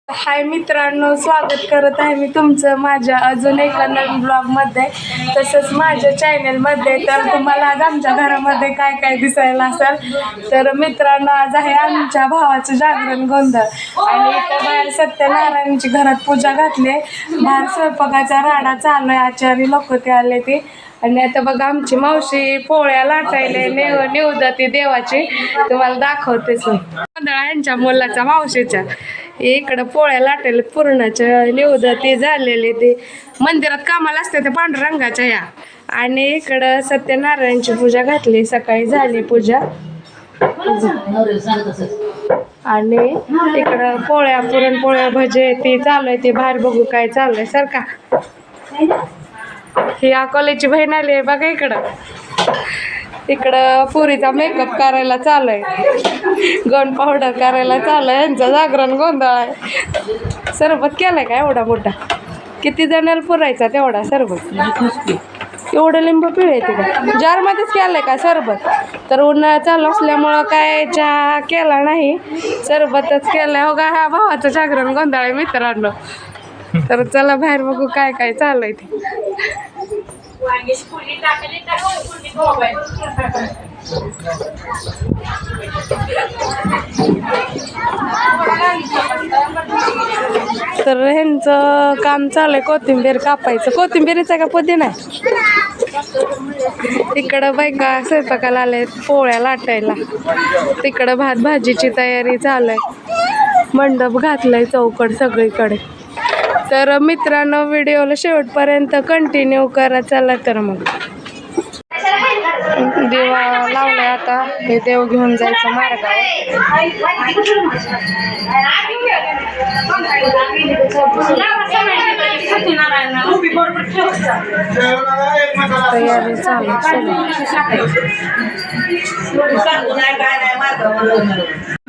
हाय मित्रांनो, स्वागत करत आहे मी तुमचं माझ्या अजून एका नवीन ब्लॉगमध्ये. तसंच माझ्या चॅनलमध्ये. तर तुम्हाला आज आमच्या घरामध्ये काय काय दिसायला असेल. तर मित्रांनो, आज आहे आमच्या भावाचं जागरण गोंधळ आणि इथं बाहेर सत्यनारायणची घरात पूजा घातली. बाहेर स्वयंपाकाचा राडा चालू आहे, आचारी लोक ते आले ते. आणि आता बघा आमची मावशी पोळ्या लाटायले निवदती देवाची, तुम्हाला दाखवतेच. गोंधळ यांच्या मुलाचा मावशीच्या इकडं पोळ्या लाटायला पूर्णाच्या निवदती झालेले ते मंदिरात कामाला असते ते पांडुरंगाच्या या. आणि इकडं सत्यनारायणची पूजा घातली, सकाळी झाली पूजा. आणि इकडं पोळ्या पुरणपोळ्या भजे ते चालू आहे, ते बाहेर बघू काय चालू आहे. सारखा ही अकोल्याची बहीण आली आहे बघा. इकडं पुरीचा मेकअप करायला चालू आहे, गन पावडर करायला चालू आहे. यांचा जागरण गोंधळ आहे. सरबत केलाय का एवढा मोठा? किती जणांना पुरायचा तेवढा सरबत? एवढं लिंबू पिळायचे का? जारमध्येच केलंय का सरबत? तर उन्हाळा चालू असल्यामुळं काय चहा केला नाही, सरबतच केलाय. हो का, ह्या भावाचं जागरण गोंधळ आहे मित्रांनो. तर चला बाहेर बघू काय काय चालू आहे ते. तर ह्यांचं काम चालू आहे कोथिंबीर कापायचं. कोथिंबीरीचा का पुदिना? इकडं बायका स्वयंपाकाला आले, पोळ्या लाटायला. तिकडं भात भाजीची तयारी चालू आहे. मंडप घातलाय चौकट सगळीकडे. तर मित्रांनो, व्हिडिओला शेवटपर्यंत कंटिन्यू करा. चला तर मग देवा लावलाय, आता हे देव घेऊन जायचं मार्गावर. तयारी चालू.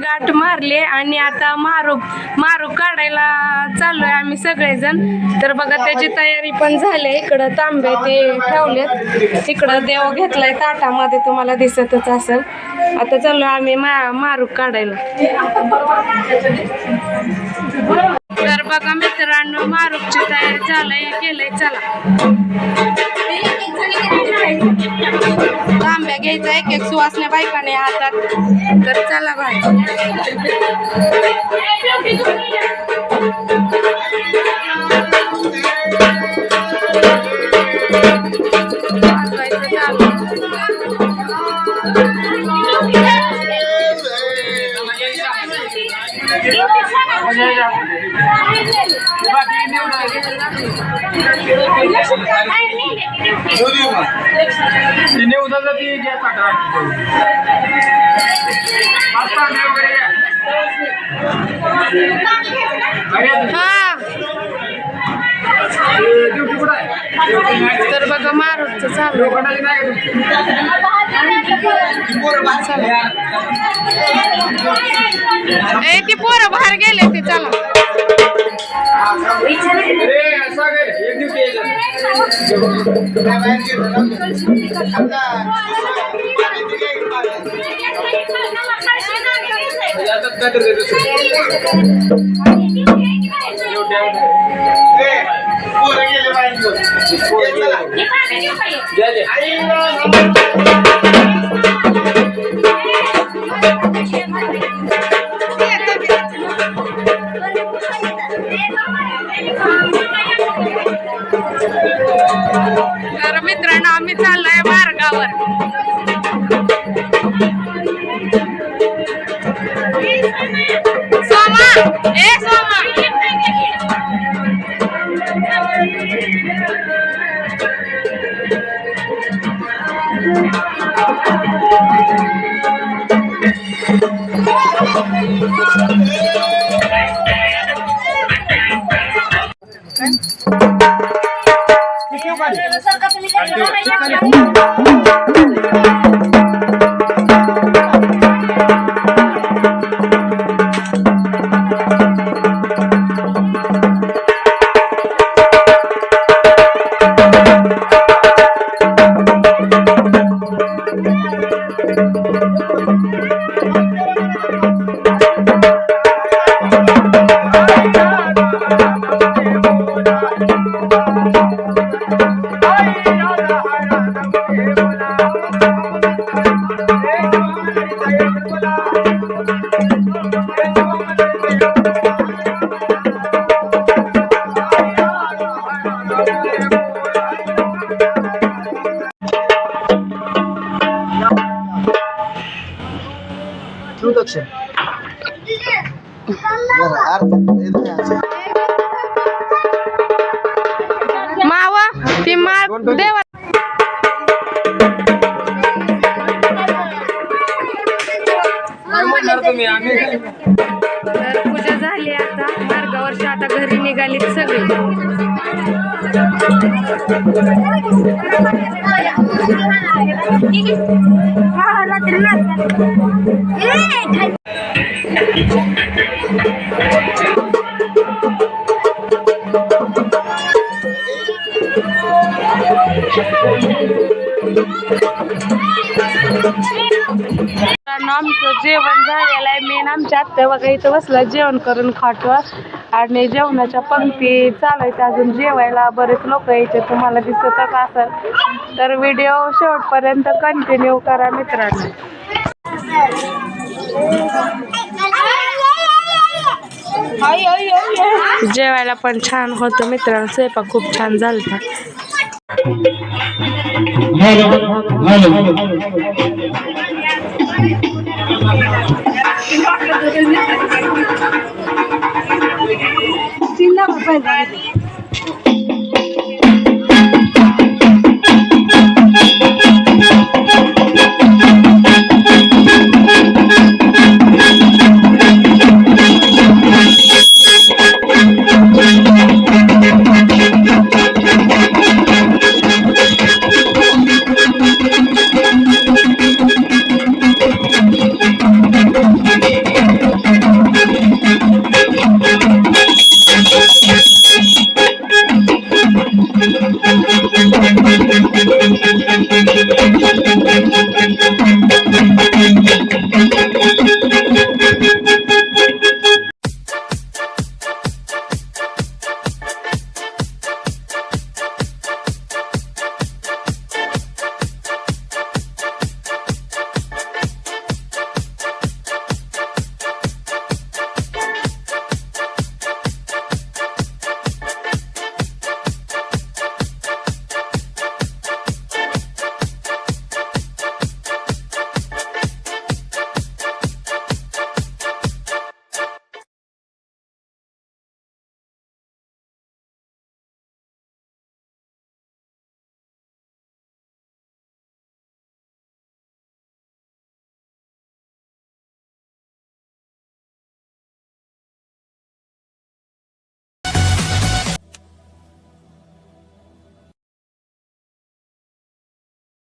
गाठ मारले आणि आता मारू काढायला चालू आहे आम्ही सगळेजण. तर बघा त्याची तयारी पण झाली. इकडं तांबे ते ठेवलेत, इकडं देव घेतलाय ताटामध्ये, तुम्हाला दिसतच असेल. आता चालू आम्ही मारू काढायला. तर बघा मित्रांनो, मारूची तयारी झालंय, केलंय. चला तांब्या घ्यायचा, एक एक सुवासण्या बायकाने हातात. तर चला बाय. तर बघा मारूचं चालू. ती पोरं बाहेर गेले ते. चला तर मित्रांनो, आम्ही चाललोय मार्गावर. सोमा, ए सोमा, Bye. मावा ती माळ देवा तर पूजा झाली आता मार्गावरची आता घरी निघाली सगळी आमचं जेवण झालेलं आहे. मेन आमच्या आत्या बघा इथं बसला जेवण करून खातो आणि जेवणाच्या पंक्ती चालायच्या अजून जेवायला बरेच लोक यायचे तुम्हाला दिसतच असेल तर व्हिडिओ शेवटपर्यंत कंटिन्यू करा मित्रांनो. जेवायला पण छान होतं मित्रांनो स्वयंपाक खूप छान झालता.